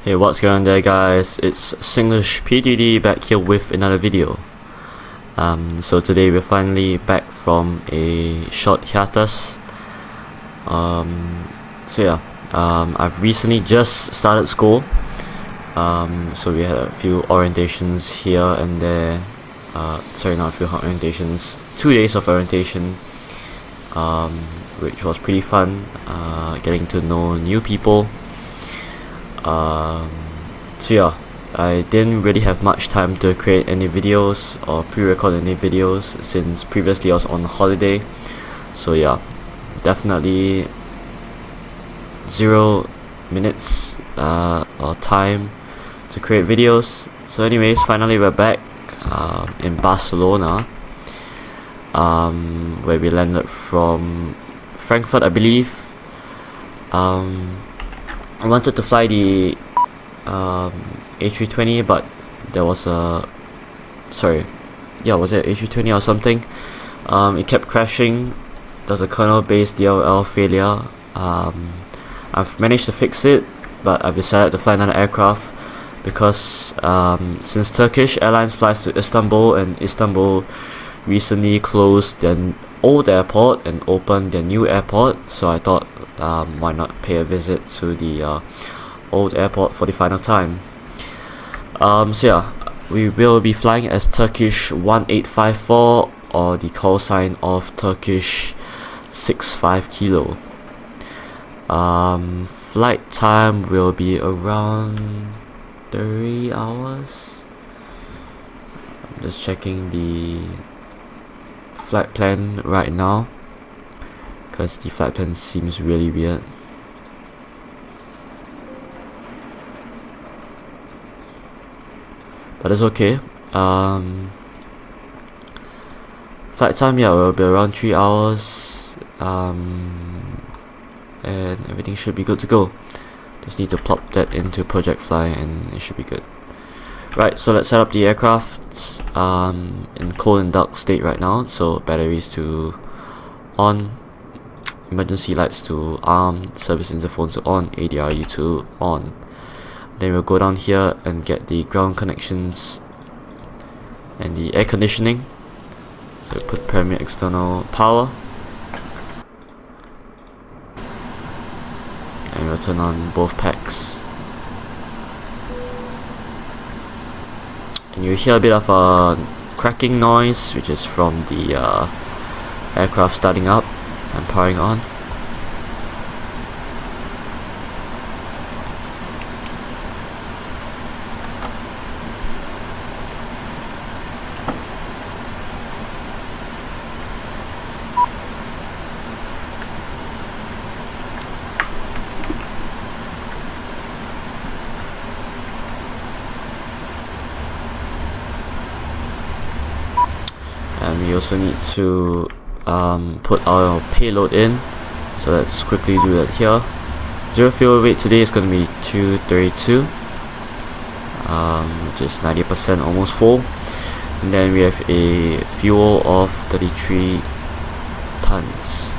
Hey, what's going on there, guys? It's Singlish P3D back here with another video. So today we're finally back from a short hiatus. I've recently just started school. So we had a few orientations here and there. Sorry, not a few orientations. 2 days of orientation, which was pretty fun. Getting to know new people. I didn't really have much time to create any videos or pre-record any videos since previously I was on holiday. So yeah, definitely 0 minutes or time to create videos. So anyways, finally we're back in Barcelona, where we landed from Frankfurt, I believe. I wanted to fly the A320, but there was a was it A320 or something? It kept crashing. There's a kernel-based DLL failure. I've managed to fix it, but I've decided to fly another aircraft because since Turkish Airlines flies to Istanbul, and Istanbul recently closed their old airport and opened their new airport, so I thought why not pay a visit to the old airport for the final time. We will be flying as Turkish 1854 or the call sign of Turkish 65 Kilo. Flight time will be around 3 hours. I'm just checking the flight plan right now because the flight plan seems really weird. But it's okay. Flight time, will be around 3 hours, and everything should be good to go. Just need to plop that into Project Fly and it should be good. Right, so let's set up the aircraft. In cold and dark state right now, so batteries to on, emergency lights to arm, service interphone to on, ADRU to on. Then we'll go down here and get the ground connections and the air conditioning. So we put primary external power, and we'll turn on both packs. And you hear a bit of a cracking noise, which is from the aircraft starting up and powering on. And we also need to put our payload in, so let's quickly do that here. Zero fuel weight today is going to be 232, which is 90% almost full. And then we have a fuel of 33 tons.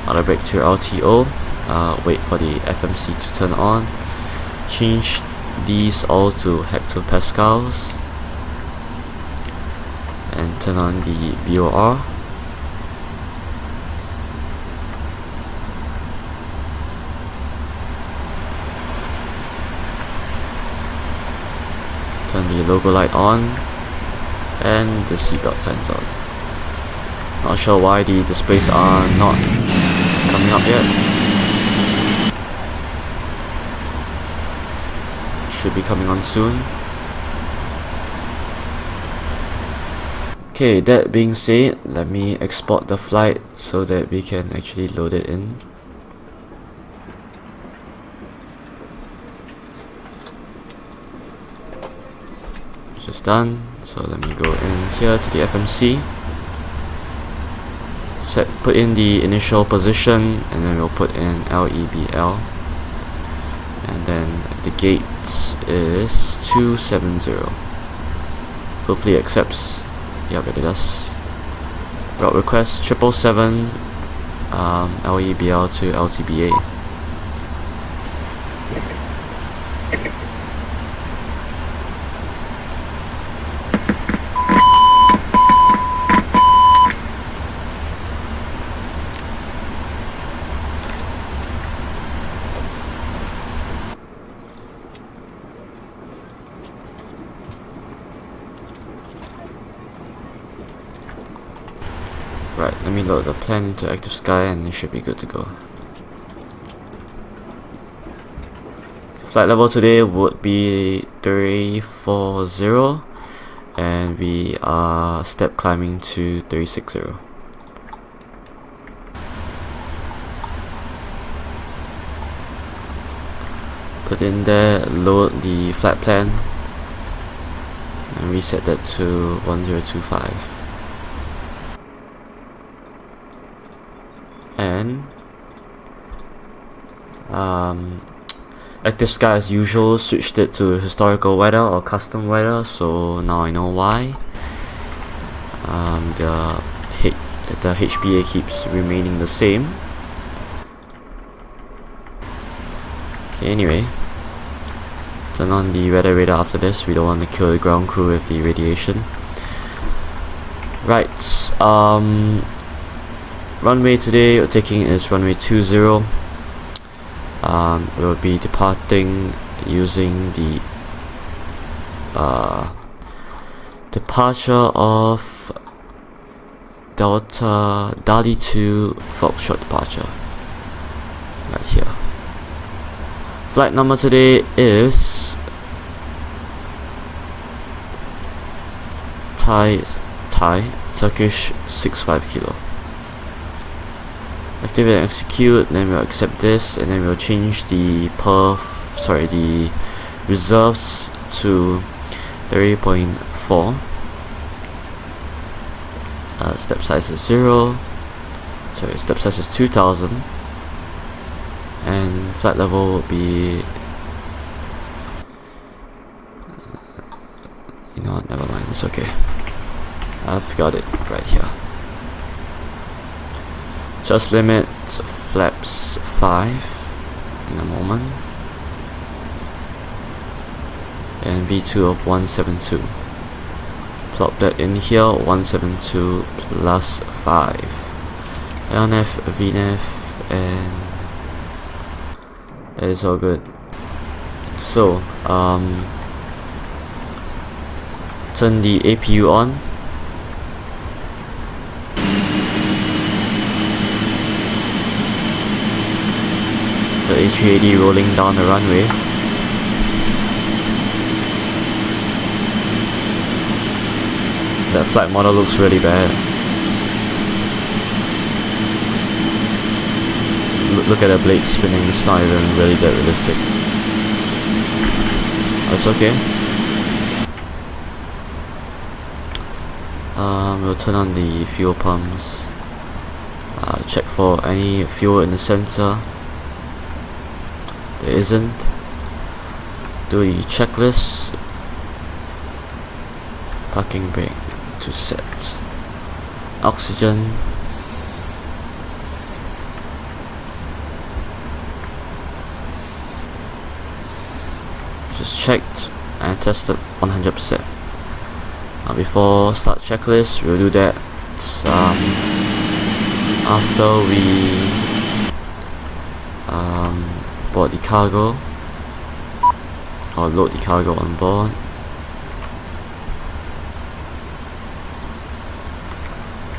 Auto brake to LTO, wait for the FMC to turn on, change these all to hectopascals, and turn on the VOR. Turn the logo light on and the seatbelt signs on. Not sure why the displays are not coming up yet. Should be coming on soon. Okay, that being said, let me export the flight so that we can actually load it in. Just done, so let me go in here to the FMC. Put in the initial position, and then we'll put in LEBL. And then the gate is 270. Hopefully it accepts. Yep, it does. Route request 777 LEBL to LTBA. Right, let me load the plan into active sky and it should be good to go. Flight level today would be 340 and we are step climbing to 360. Put in there, load the flight plan and reset that to 1025. And active sky as usual, switched it to historical weather or custom weather, so now I know why. The HPA keeps remaining the same. Okay, anyway, turn on the weather radar after this. We don't want to kill the ground crew with the radiation. Right, runway today we're taking is runway 20. We'll be departing using the departure of Delta Dali 2 Foxtrot departure right here. Flight number today is Turkish 65 kilo. Activate and execute, then we'll accept this, and then we'll change the the reserves to 3.4. Step size is 0. Sorry, step size is 2000. And flight level will be, you know what, never mind, it's okay. I've got it right here. Just limit flaps 5 in a moment. And V2 of 172. Plop that in here, 172 plus 5. LNF, VNF, and that is all good. So, turn the APU on. So A380 rolling down the runway. That flight model looks really bad. Look at the blade spinning, it's not even really that realistic. That's okay. We'll turn on the fuel pumps. Check for any fuel in the center. There isn't. Do the checklist. Parking brake to set. Oxygen. Just checked and tested 100%. Before start checklist, we'll do that after we board the cargo or load the cargo on board.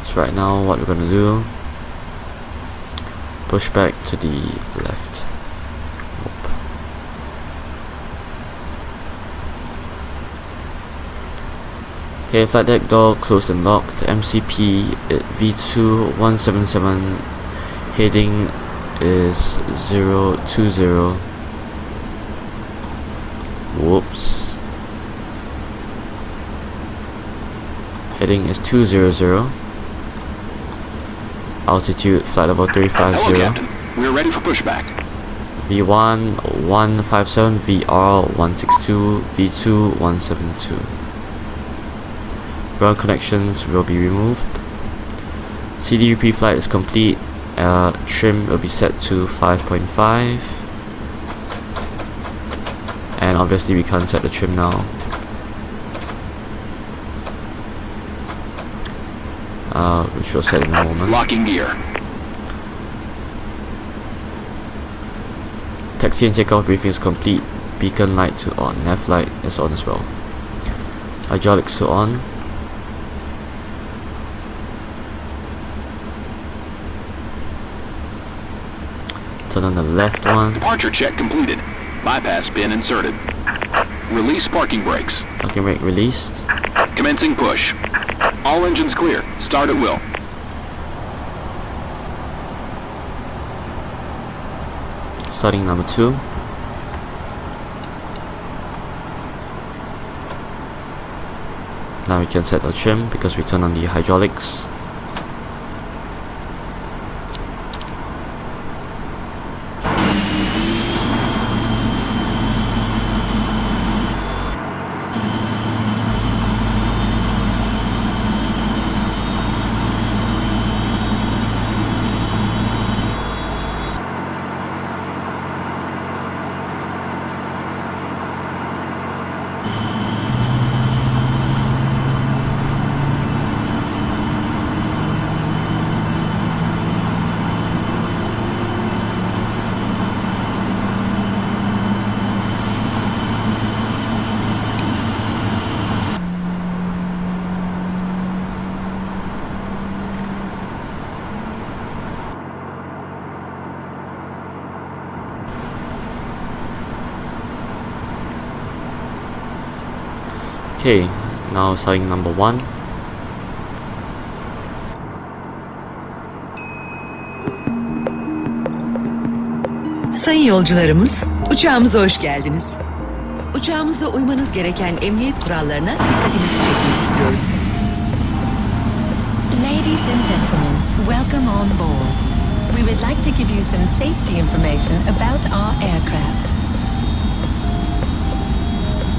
So right now what we're gonna do, push back to the left. Whoop. Okay, flight deck door closed and locked. MCP at V2 177 heading is 020. Whoops. Heading is 200. Altitude flight level 350. Hello, Captain. We're ready for pushback. V1 157, VR 162, V2 172. Ground connections will be removed. CDUP flight is complete. Trim will be set to 5.5. And obviously we can't set the trim now. Which we'll set in a moment. Locking gear. Taxi and takeoff briefing is complete. Beacon light to on. Nav light is on as well. Hydraulics to on. turn on the left one. Departure check completed. Bypass pin inserted. Release parking brakes. Parking brake released. Commencing push. All engines clear. Start at will. Starting number 2. Now we can set the trim because we turn on the hydraulics. Okay, now starting number 1. Sayın yolcularımız, uçağımıza hoş geldiniz. Uçağımızda uymanız gereken emniyet kurallarına dikkatinizi çekmek istiyoruz. Ladies and gentlemen, welcome on board. We would like to give you some safety information about our aircraft.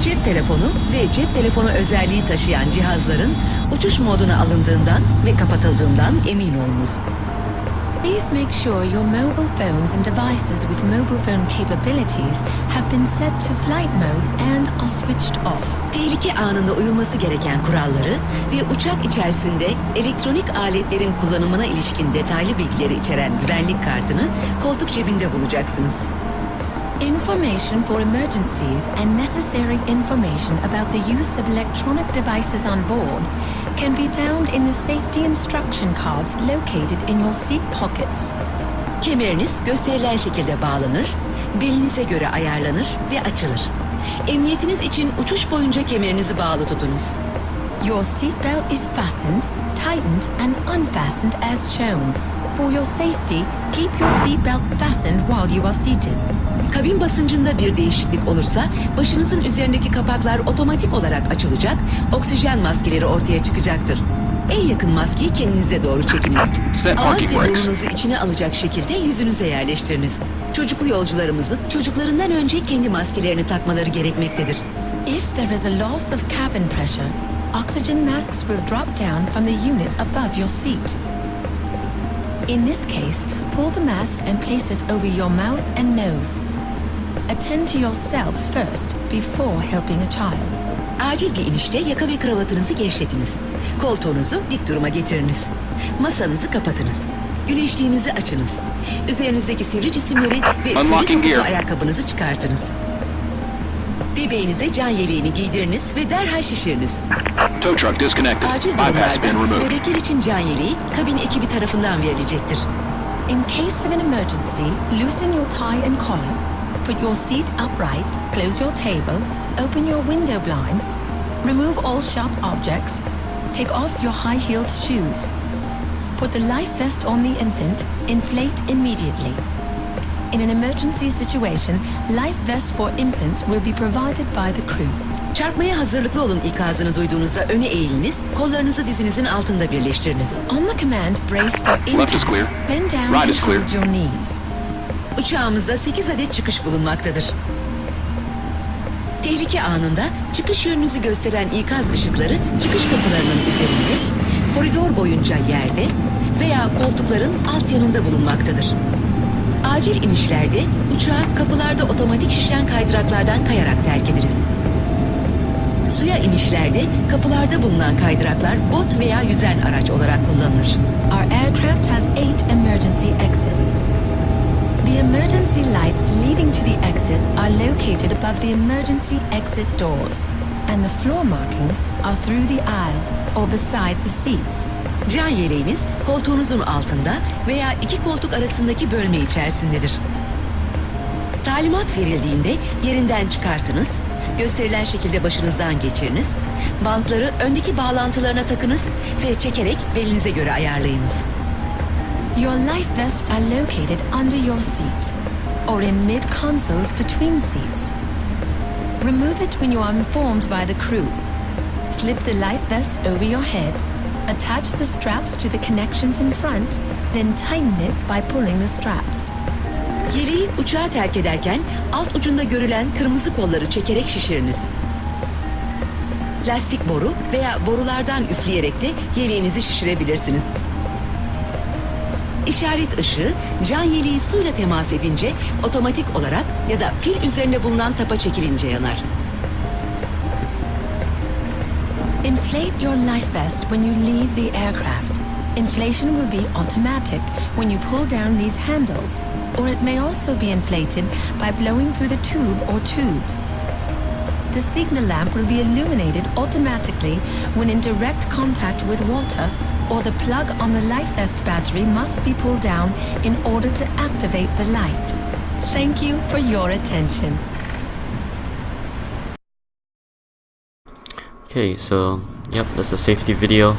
Cep telefonu ve cep telefonu özelliği taşıyan cihazların uçuş moduna alındığından ve kapatıldığından emin olunuz. Please make sure your mobile phones and devices with mobile phone capabilities have been set to flight mode and are switched off. Tehlike anında uyulması gereken kuralları ve uçak içerisinde elektronik aletlerin kullanımına ilişkin detaylı bilgileri içeren güvenlik kartını koltuk cebinde bulacaksınız. Information for emergencies and necessary information about the use of electronic devices on board can be found in the safety instruction cards located in your seat pockets. Kemeriniz gösterilen şekilde bağlanır, belinize göre ayarlanır ve açılır. Emniyetiniz için uçuş boyunca kemerinizi bağlı tutunuz. Your seatbelt is fastened, tightened and unfastened as shown. For your safety, keep your seatbelt fastened while you are seated. Kabin basıncında bir değişiklik olursa başınızın üzerindeki kapaklar otomatik olarak açılacak, oksijen maskeleri ortaya çıkacaktır. En yakın maskeyi kendinize doğru çekiniz. Ağız ve burnunuzu içine alacak şekilde yüzünüze yerleştiriniz. Çocuklu yolcularımızın çocuklarından önce kendi maskelerini takmaları gerekmektedir. If there is a loss of cabin pressure, oxygen masks will drop down from the unit above your seat. In this case, pull the mask and place it over your mouth and nose. Attend to yourself first before helping a child. Acil bir inişte yaka ve kravatınızı gevşetiniz. Koltuğunuzu dik duruma getiriniz. Masanızı kapatınız. Güneşliğinizi açınız. Üzerinizdeki sivri cisimleri ve sivri topuklu ayakkabınızı çıkartınız. Bebeğinize can yeleğini giydiriniz ve derhal şişiriniz. Tow truck disconnected. Acil Bypass pin durumlarda removed. bebekler için can yeleği kabin ekibi tarafından verilecektir. In case of an emergency, loosen your tie and collar, put your seat upright, close your table, open your window blind, remove all sharp objects, take off your high-heeled shoes. Put the life vest on the infant, inflate immediately. In an emergency situation, life vests for infants will be provided by the crew. Çarpmaya hazırlıklı olun ikazını duyduğunuzda öne eğiliniz, kollarınızı dizinizin altında birleştiriniz. On the command, brace for Left is impact, clear. bend down Right and is clear. hold your knees. Uçağımızda 8 adet çıkış bulunmaktadır. Tehlike anında çıkış yönünüzü gösteren ikaz ışıkları çıkış kapılarının üzerinde, koridor boyunca yerde veya koltukların alt yanında bulunmaktadır. Acil inişlerde uçağı kapılarda otomatik şişen kaydıraklardan kayarak terk ediniz. Suya inişlerde kapılarda bulunan kaydıraklar bot veya yüzen araç olarak kullanılır. Our aircraft has 8 emergency exits. The emergency lights leading to the exits are located above the emergency exit doors, and the floor markings are through the aisle or beside the seats. Can yeleğiniz koltuğunuzun altında veya iki koltuk arasındaki bölme içerisindedir. Talimat verildiğinde yerinden çıkartınız, gösterilen şekilde başınızdan geçiriniz, bantları öndeki bağlantılarına takınız ve çekerek belinize göre ayarlayınız. Your life vests are located under your seat or in mid-consoles between seats. Remove it when you are informed by the crew. Slip the life vest over your head, attach the straps to the connections in front, then tighten it by pulling the straps. Yeleği uçağı terk ederken alt ucunda görülen kırmızı kolları çekerek şişiriniz. Lastik boru veya borulardan üfleyerek de yeleğinizi şişirebilirsiniz. İşaret ışığı can yeleği suyla temas edince otomatik olarak ya da pil üzerinde bulunan tapa çekilince yanar. Inflate your life vest when you leave the aircraft. Inflation will be automatic when you pull down these handles, or it may also be inflated by blowing through the tube or tubes. The signal lamp will be illuminated automatically when in direct contact with water, or the plug on the life vest battery must be pulled down in order to activate the light. Thank you for your attention. Okay, so yep, that's the safety video.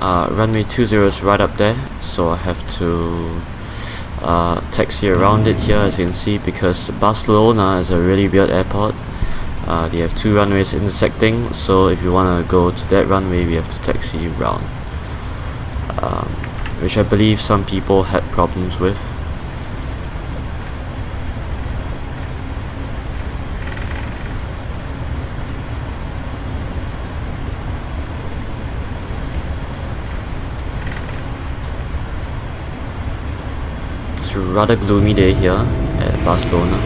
Runway 20 is right up there, so I have to taxi around it here, as you can see, because Barcelona is a really weird airport. They have two runways intersecting, so if you want to go to that runway, we have to taxi around, which I believe some people had problems with. It's a rather gloomy day here at Barcelona.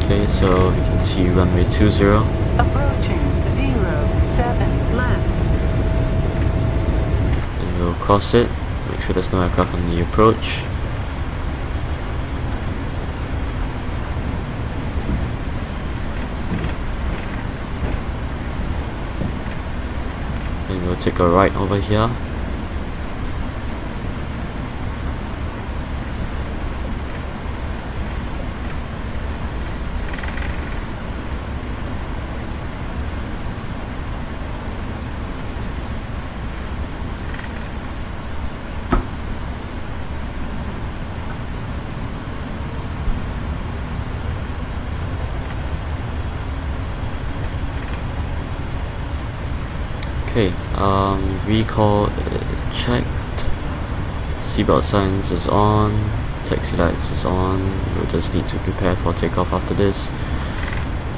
Okay, so we can see runway 20. Approaching 07 left. And we'll cross it. Make sure there's no aircraft on the approach. Then we'll take a right over here. Okay, recall checked, seatbelt signs is on, taxi lights is on. We'll just need to prepare for takeoff after this.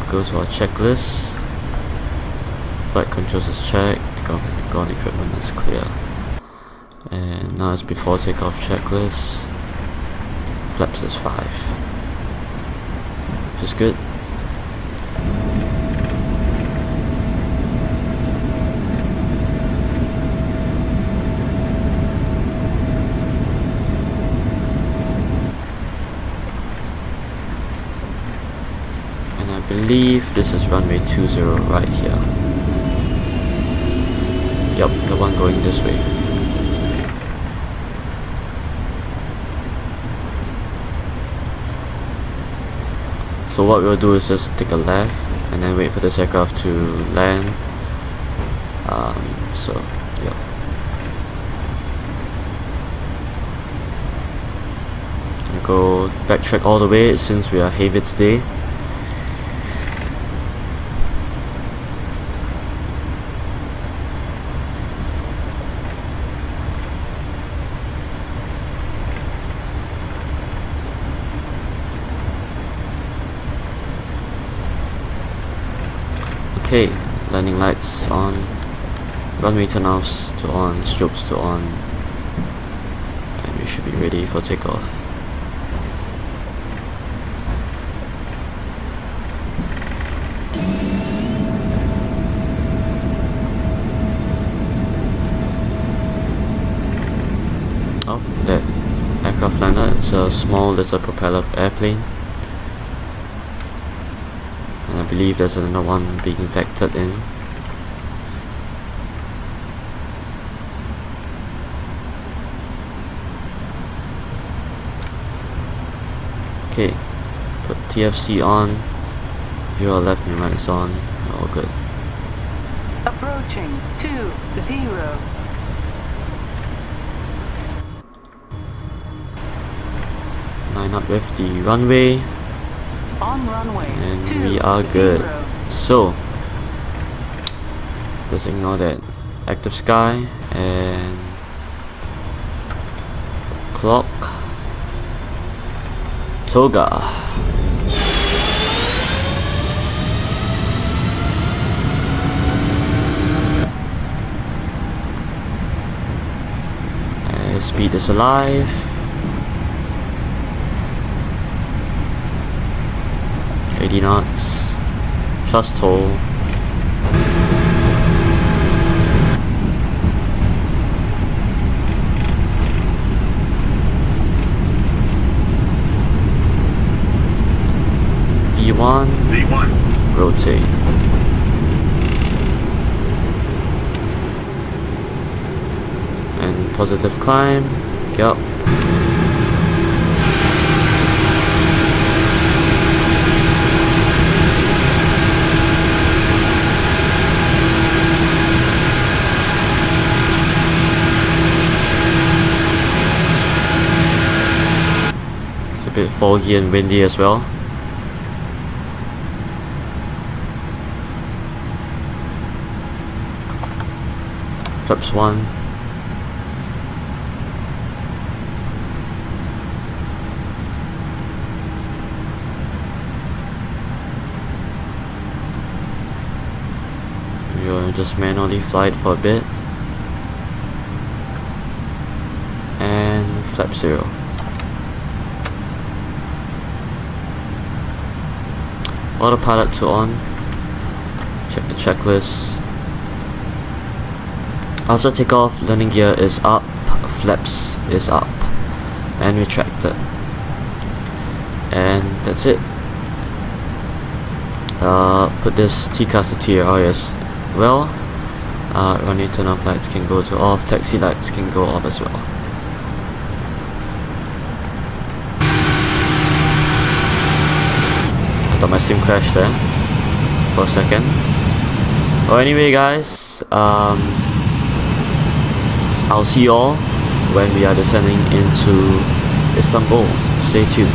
Go to our checklist. Flight controls is checked, ground equipment is clear. And now it's before takeoff checklist. Flaps is 5, which is good. I believe this is runway 20 right here. Yep, the one going this way. So what we'll do is just take a left and then wait for this aircraft to land. So yeah. I'll go backtrack all the way since we are heavy today. Okay, landing lights on, runway turnoffs to on, strobes to on, and we should be ready for takeoff. Oh, that aircraft liner, it's a small little propeller airplane. believe there's another one being vectored in. Okay, put TFC on. Viewer left and right is on. All good. Approaching 20. Line up with the runway. On runway And 20. we are good. So let's ignore that active sky and clock. Toga. Speed is alive. $80 knots. Trust hole. V1. Rotate. And positive climb. Get up. It's a bit foggy and windy as well. Flaps 1. We'll just manually fly it for a bit. And flap 0. Autopilot to on. Check the checklist. After takeoff, landing gear is up, flaps is up, and retracted. And that's it. Put this TCAS to TRI as well. Running turn off lights can go to off, taxi lights can go off as well. I thought my sim crashed there for a second. Well, anyway guys, I'll see you all when we are descending into Istanbul. Stay tuned.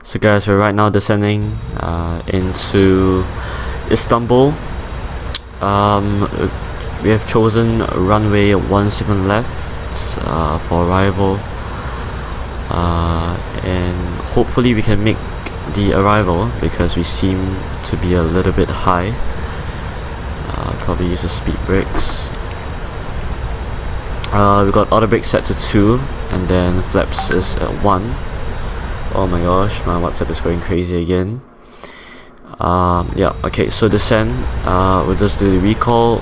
So guys, we're right now descending into Istanbul. We have chosen runway 17 left for arrival, and hopefully we can make the arrival because we seem to be a little bit high. Probably use the speed brakes. We got auto brake set to 2, and then flaps is at 1. Oh my gosh, my WhatsApp is going crazy again. Yeah, okay, so descend. We'll just do the recall.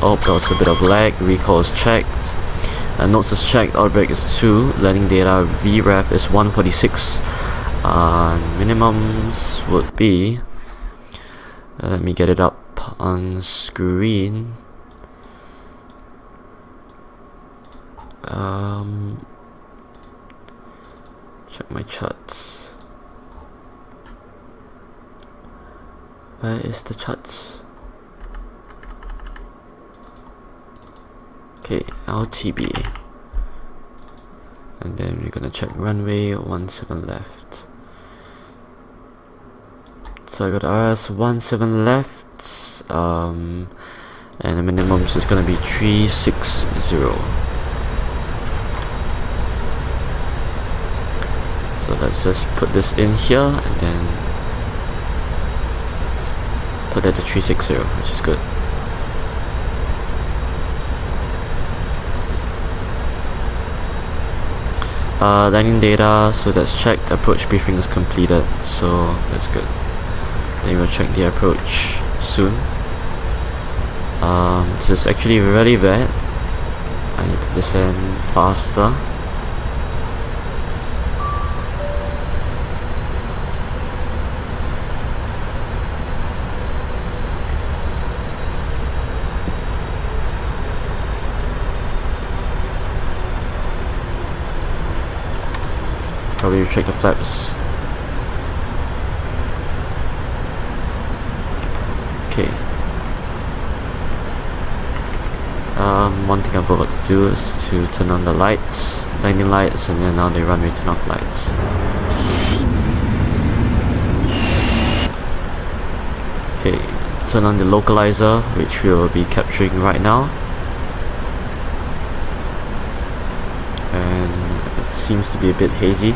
Oh, there was a bit of lag. Recall is checked. Notes is checked. Auto brake is 2. Landing data VREF is 146. Minimums would be. Let me get it up on screen. Check my charts. Where is the charts? Okay, LTBA. And then we're gonna check runway 17 left. So I got RS 17 left, and the minimum is gonna be 360. So let's just put this in here and then put that to 360, which is good. Landing data, so that's checked. Approach briefing is completed, so that's good. Then we'll check the approach soon. This is actually really bad. I need to descend faster. Probably check the flaps. Okay. One thing I forgot to do is to turn on the lights, landing lights, and then now the runway turn off lights. Okay, turn on the localizer, which we will be capturing right now. And it seems to be a bit hazy.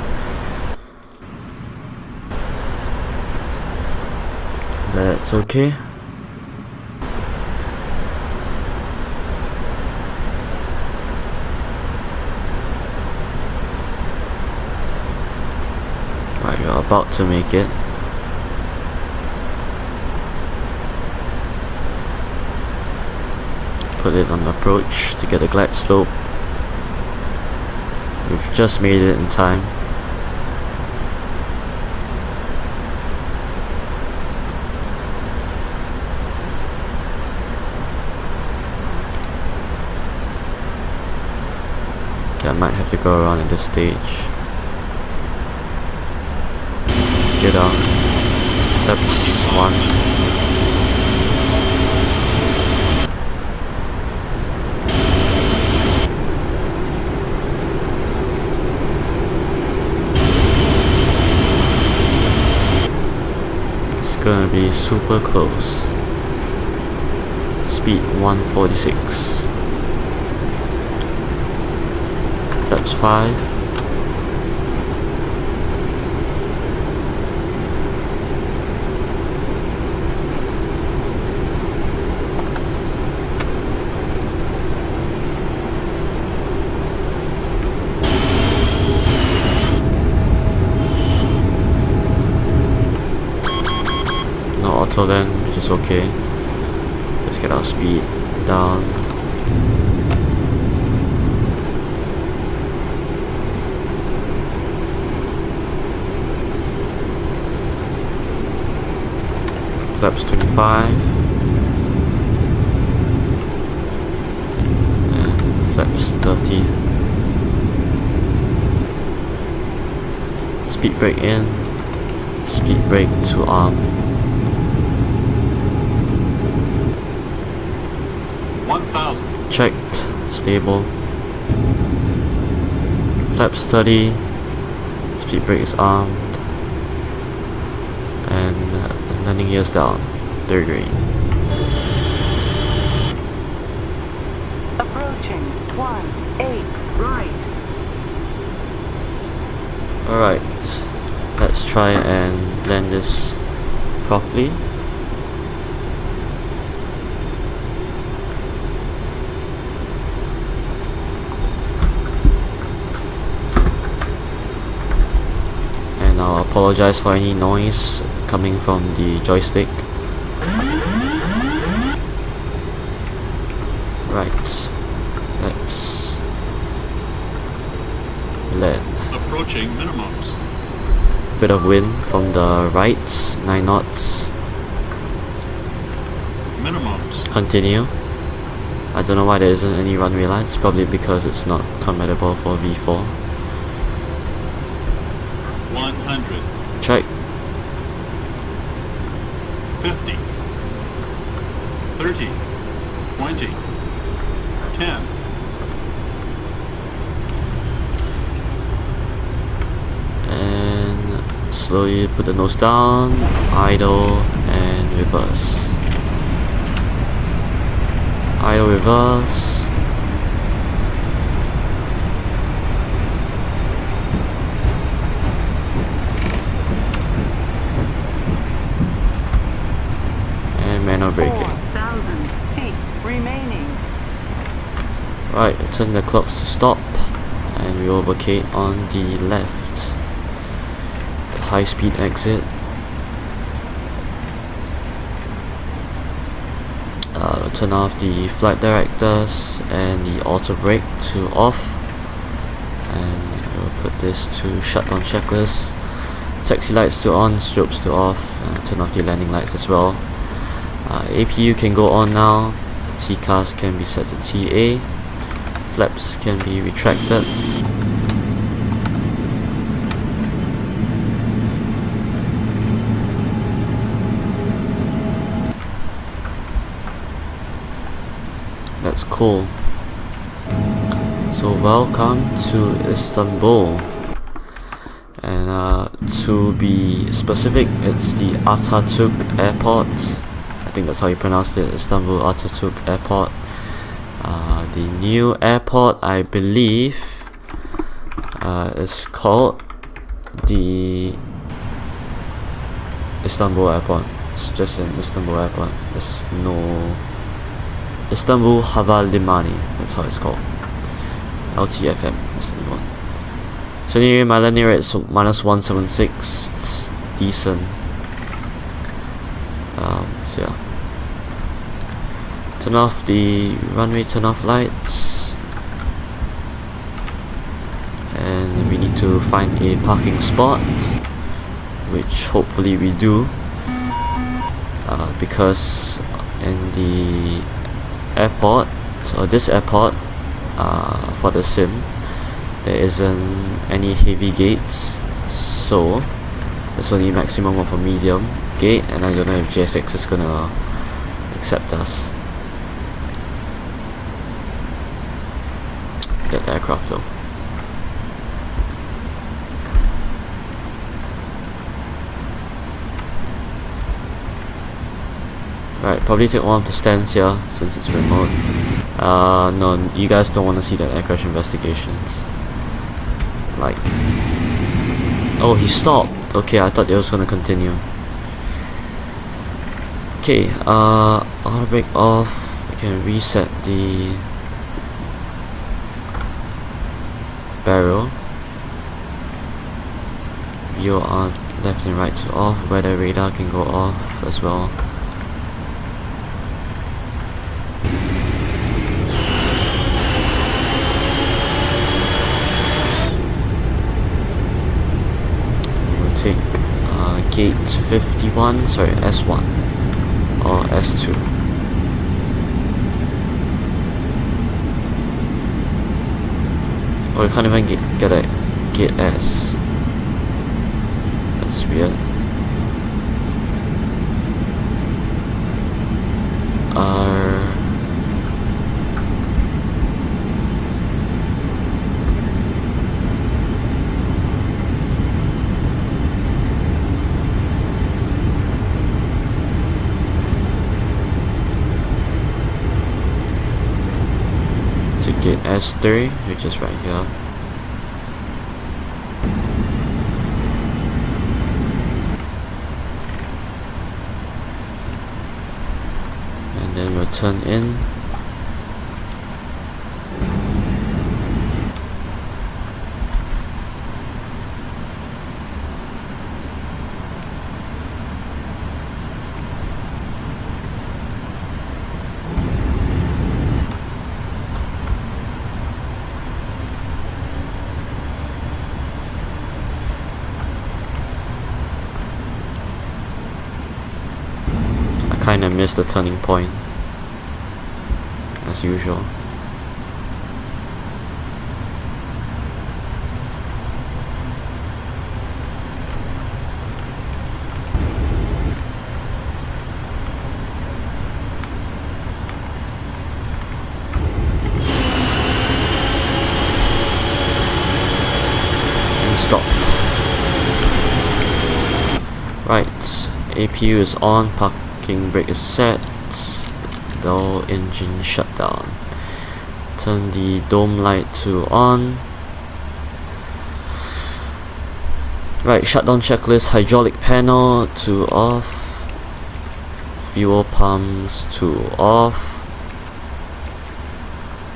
That's okay. Right, you're about to make it. Put it on approach to get a glide slope. We've just made it in time. I might have to go around at this stage. Get out. Steps 1. It's gonna be super close. Speed 146. Flaps 5. No auto then, which is okay. Let's get our speed down. Flaps 25 and flaps 30. Speed brake in, speed brake to arm. 1000. Checked, stable. Flaps 30, speed brake is armed, and landing gears down, third green. Approaching 18 right. Alright, let's try and land this properly. And I'll apologize for any noise coming from the joystick. Right, let's land. Approaching minimums. Bit of wind from the right, 9 knots. Minimums. Continue. I don't know why there isn't any runway lights, probably because it's not compatible for V4. 100. Check. 50, 30, 20, 10. And slowly put the nose down, idle, and reverse. Idle, reverse. And manual braking. 4,000 feet remaining. Right, turn the clocks to stop, and we overcate on the left. The high-speed exit. Turn off the flight directors and the auto brake to off, and we'll put this to shutdown checklist. Taxi lights to on, strobes to off, turn off the landing lights as well. APU can go on now, TCAS can be set to TA, flaps can be retracted. That's cool. So welcome to Istanbul, and to be specific, it's the Ataturk airport. I think that's how you pronounce it, Istanbul Ataturk airport. The new airport, I believe, is called the Istanbul airport. It's just an Istanbul airport. There's no Istanbul Havalimanı, that's how it's called. LTFM, that's the new one. So anyway, my landing rate is -176. It's decent. So yeah. Turn off the runway, turn off lights, and we need to find a parking spot, which hopefully we do, because in the airport, or this airport, for the sim, there isn't any heavy gates, so there's only maximum of a medium gate, and I don't know if JSX is gonna accept us. Get the aircraft though. Right, probably take one of the stands here since it's remote. No, you guys don't want to see that air crash investigations. Like, oh, he stopped. Okay, I thought it was gonna continue. Okay, auto brake off. We can reset the barrel. VOR left and right to off. Weather radar can go off as well. Take gate 51, sorry, S1 or S2. Oh, you can't even get a gate S. That's weird. To gate S3, which is right here. And then we'll turn in. Kinda missed the turning point, as usual. Right, APU is on, parking brake is set, door engine shut down. Turn the dome light to on. Right, shutdown checklist, hydraulic panel to off, fuel pumps to off,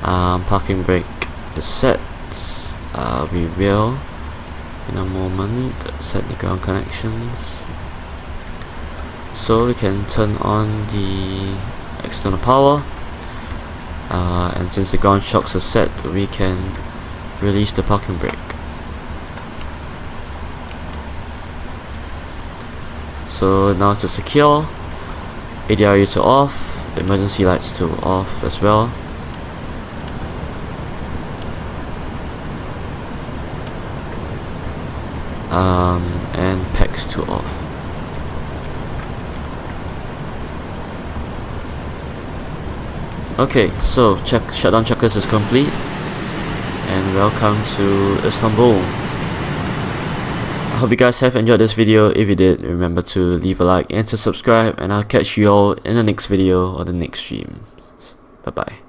parking brake is set. We will in a moment set the ground connections, so we can turn on the external power, and since the ground shocks are set, we can release the parking brake. So now to secure, ADRU to off, emergency lights to off as well. And PEX to off. Okay, so shutdown checklist is complete, and welcome to Istanbul. I hope you guys have enjoyed this video. If you did, remember to leave a like and to subscribe, and I'll catch you all in the next video or the next stream. Bye bye.